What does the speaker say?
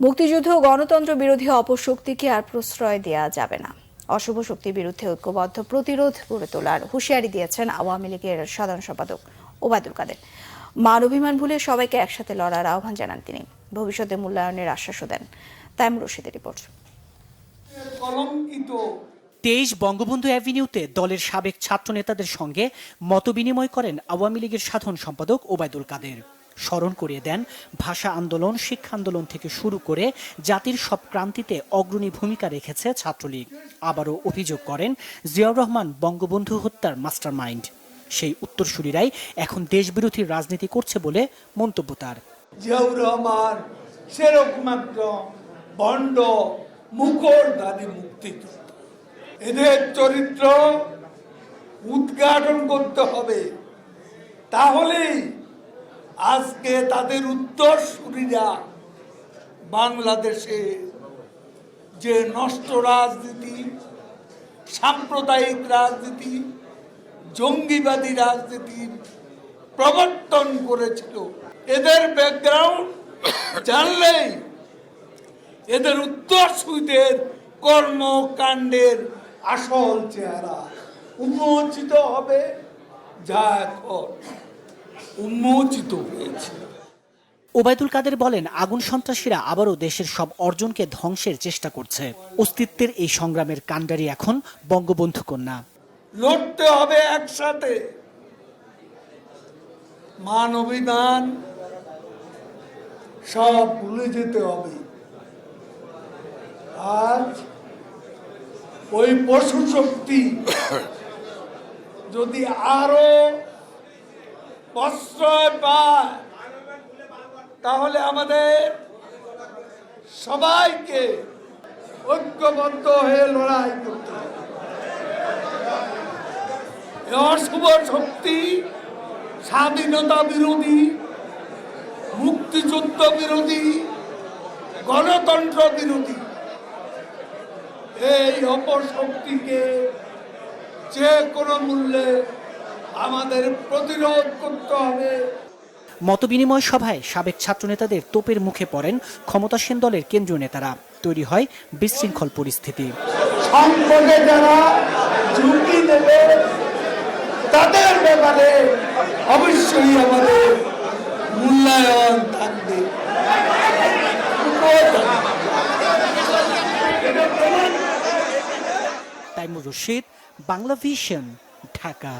মুক্তিযুদ্ধ ও গণতন্ত্র বিরোধী অপশক্তিকে আর প্রশ্রয় দেওয়া যাবে না। অশুভ শক্তির বিরুদ্ধে ঐক্যবদ্ধ প্রতিরোধ গড়ে তোলার হুঁশিয়ারি দিয়েছেন আওয়ামী লীগের সাধারণ সম্পাদক ওবায়দুল কাদের। মান অভিমান ভুলে সবাইকে একসাথে লড়ার আহ্বান জানান তিনি। ভবিষ্যতে মূল্যায়নের আশ্বাসও দেন। তাইমুর রশিদের রিপোর্ট। 23 বঙ্গবন্ধু অ্যাভিনিউতে দলের সাবেক ছাত্র নেতাদের সঙ্গে মতবিনিময় করেন আওয়ামী লীগের সাধারণ সম্পাদক ওবায়দুল কাদের। স্মরণ করিয়ে দেন ভাষা আন্দোলন, শিক্ষা আন্দোলন থেকে শুরু করে জাতির সব ক্রান্তিতে অগ্রণী ভূমিকা রেখেছে ছাত্রলীগ। আবারও অভিযোগ করেন জিয়াউর রহমান বঙ্গবন্ধু হত্যার মাস্টারমাইন্ড। সেই উত্তরসূরিরাই এখন দেশবিরোধী রাজনীতি করছে বলে মন্তব্য তার। জিয়াউর রহমান সেরকম একজন ভণ্ড মুখোশধারী মুক্তিযোদ্ধা। এদের চরিত্র উদ্ঘাটন করতে হবে, তাহলেই আজকে তাদের উত্তরসূরিরা বাংলাদেশে যে নষ্ট রাজনীতি, সাম্প্রদায়িক রাজনীতি, জঙ্গিবাদী রাজনীতির প্রবর্তন করেছিল, এদের ব্যাকগ্রাউন্ড জানলেই এদের উত্তরসূরিদের কর্মকাণ্ডের আসল চেহারা উন্মোচিত হবে, যা এখন উন্মোচিত হয়েছে। ওবায়দুল কাদের বলেন, আগুন সন্ত্রাসীরা আবারও দেশের সব অর্জনকে ধ্বংসের চেষ্টা করছে। অস্তিত্বের এই সংগ্রামের কাণ্ডারি এখন বঙ্গবন্ধু কন্যা। লড়তে হবে একসাথে, মান অভিমান সব ভুলে যেতে হবে। আজ ওই পশু শক্তি যদি আরো প্রশ্রয় পায়, তাহলে আমাদের সবাইকে ঐক্যবদ্ধ হয়ে লড়াই করতে হবে। অশুভ শক্তি স্বাধীনতা বিরোধী, মুক্তিযুদ্ধ বিরোধী, গণতন্ত্র বিরোধী এই অপশক্তিকে যে কোনো মূল্যে আমাদের প্রতিরোধ করতে হবে। মতবিনিময় সভায় সাবেক ছাত্র নেতাদের তোপের মুখে পড়েন ক্ষমতাসীন দলের কেন্দ্রীয় নেতারা। তৈরি হয় বিশৃঙ্খল পরিস্থিতি। সংকটে যারা ঝুঁকি নেবে তাদের ব্যাপারে অবশ্যই আমাদের মূল্যায়ন থাকবে। তাইমুর রশিদ, বাংলা ভিশন, ঢাকা।